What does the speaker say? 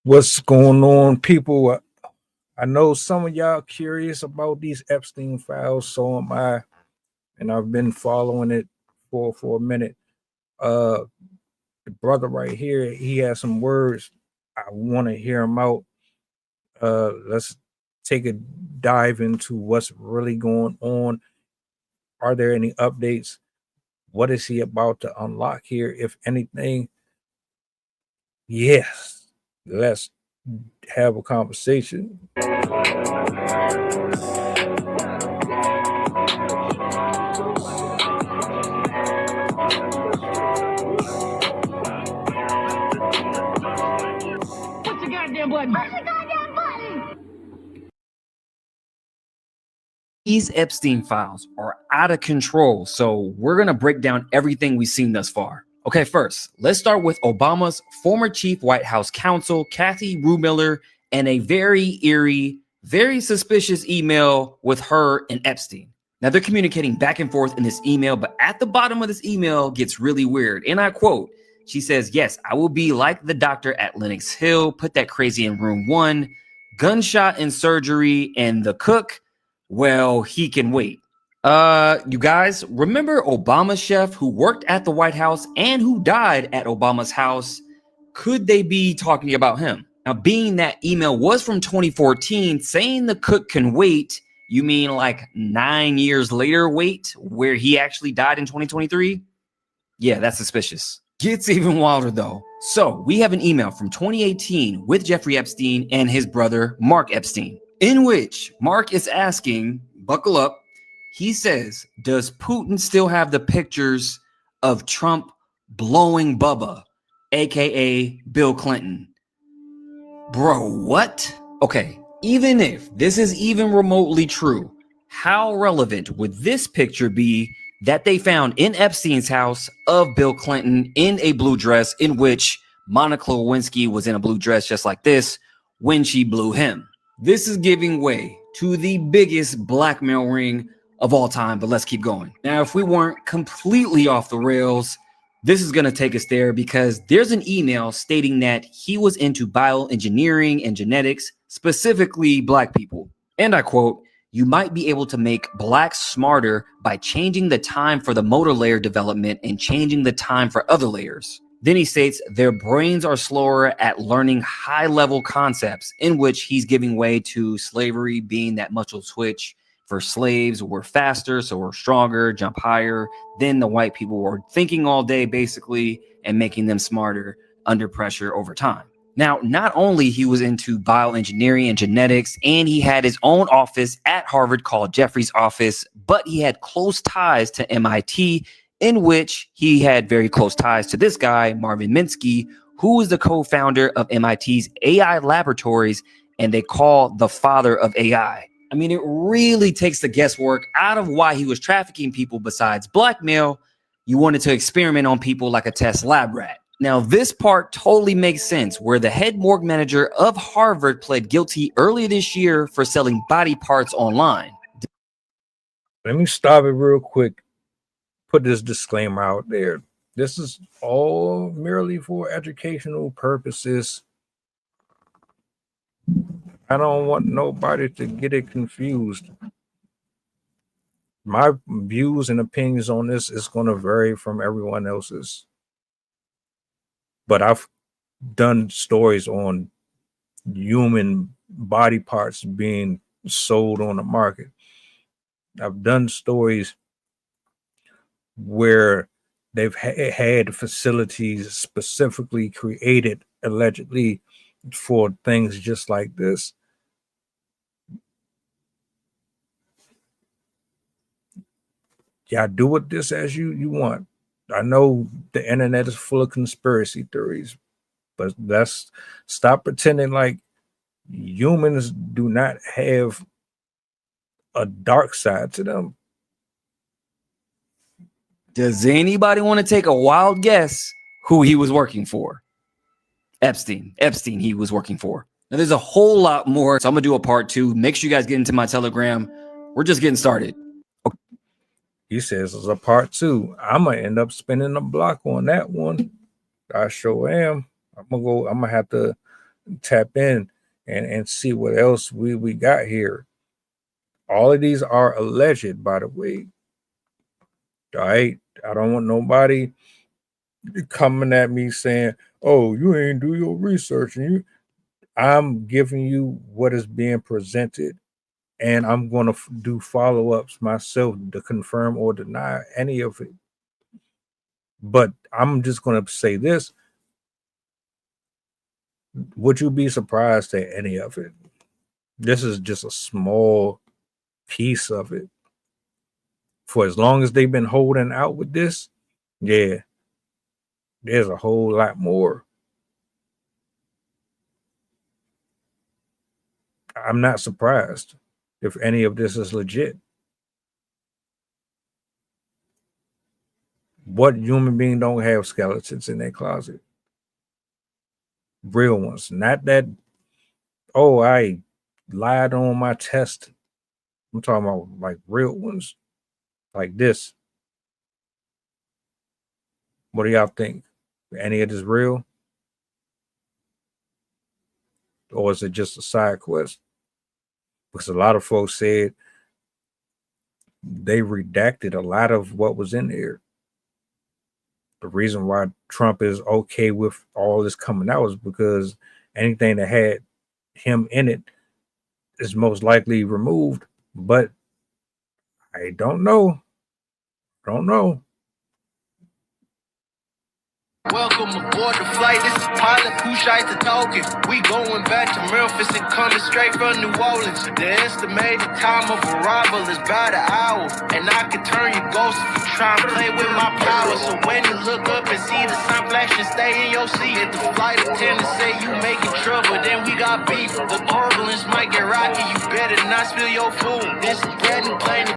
What's going on, people? I know some of y'all curious about these Epstein files, so am I, and I've been following it for a minute. Uh, the brother right here, he has some words. I want to hear him out. Let's take a dive into what's really going on. Are there any updates? What is he about to unlock here, if anything? Yes, let's have a conversation. These Epstein files are out of control, so we're going to break down everything we've seen thus far. Okay, first, let's start with Obama's former chief White House counsel, Kathy Miller, and a very eerie, very suspicious email with her and Epstein. Now, they're communicating back and forth in this email, but at the bottom of this email gets really weird. And I quote, she says, "Yes, I will be like the doctor at Lenox Hill, put that crazy in room 1, gunshot in surgery, and the cook, well, he can wait." You guys, remember Obama's chef who worked at the White House and who died at Obama's house? Could they be talking about him? Now, being that email was from 2014, saying the cook can wait, you mean like 9 years later wait, where he actually died in 2023? Yeah, that's suspicious. Gets even wilder though. So we have an email from 2018 with Jeffrey Epstein and his brother, Mark Epstein, in which Mark is asking, buckle up, he says, does Putin still have the pictures of Trump blowing Bubba, aka Bill Clinton? Bro, what? Okay, even if this is even remotely true, how relevant would this picture be that they found in Epstein's house of Bill Clinton in a blue dress, in which Monica Lewinsky was in a blue dress just like this when she blew him? This is giving way to the biggest blackmail ring of all time, but let's keep going. Now, if we weren't completely off the rails, this is going to take us there because there's an email stating that he was into bioengineering and genetics, specifically black people. And I quote, "You might be able to make blacks smarter by changing the time for the motor layer development and changing the time for other layers." Then he states their brains are slower at learning high-level concepts, in which he's giving way to slavery being that muscle switch. For slaves, we're faster, so we're stronger, jump higher than the white people were thinking all day, basically, and making them smarter under pressure over time. Now, not only he was into bioengineering and genetics, and he had his own office at Harvard called Jeffrey's office, but he had close ties to MIT, in which he had very close ties to this guy, Marvin Minsky, who was the co-founder of MIT's AI laboratories, and they call the father of AI. I mean, it really takes the guesswork out of why he was trafficking people besides blackmail. You wanted to experiment on people like a test lab rat. Now, this part totally makes sense, where the head morgue manager of Harvard pled guilty earlier this year for selling body parts online. Let me stop it real quick. Put this disclaimer out there. This is all merely for educational purposes. I don't want nobody to get it confused. My views and opinions on this is going to vary from everyone else's. But I've done stories on human body parts being sold on the market. I've done stories where they've had facilities specifically created, allegedly, for things just like this. Y'all do with this as you want. I know the internet is full of conspiracy theories, but let's stop pretending like humans do not have a dark side to them. Does anybody want to take a wild guess who he was working for? Epstein, he was working for. Now, there's a whole lot more, so I'm going to do a part 2. Make sure you guys get into my Telegram. We're just getting started. Okay. He says it's a part 2. I'm going to end up spinning a block on that one. I sure am. I'm going to have to tap in and see what else we got here. All of these are alleged, by the way. All right. I don't want nobody coming at me saying, "Oh, you ain't do your research," and I'm giving you what is being presented, and I'm going to do follow-ups myself to confirm or deny any of it. But I'm just going to say this: would you be surprised at any of it? This is just a small piece of it. For as long as they've been holding out with this, yeah, there's a whole lot more. I'm not surprised if any of this is legit. What human being don't have skeletons in their closet? Real ones, not that. Oh, I lied on my test. I'm talking about like real ones, like this. What do y'all think? Any of this real, or is it just a side quest? Because a lot of folks said they redacted a lot of what was in there. The reason why Trump is okay with all this coming out is because anything that had him in it is most likely removed. But I don't know. Don't know. Welcome aboard the flight. This is pilot Pusha talking. We going back to Memphis and coming straight from New Orleans. The estimated time of arrival is about an hour, and I can turn your ghost if you try and play with my power. So when you look up and see the sun flashing, stay in your seat. If the flight attendant say you making trouble, then we got beef. The turbulence might get rocky. You better not spill your food. This is brand new plane.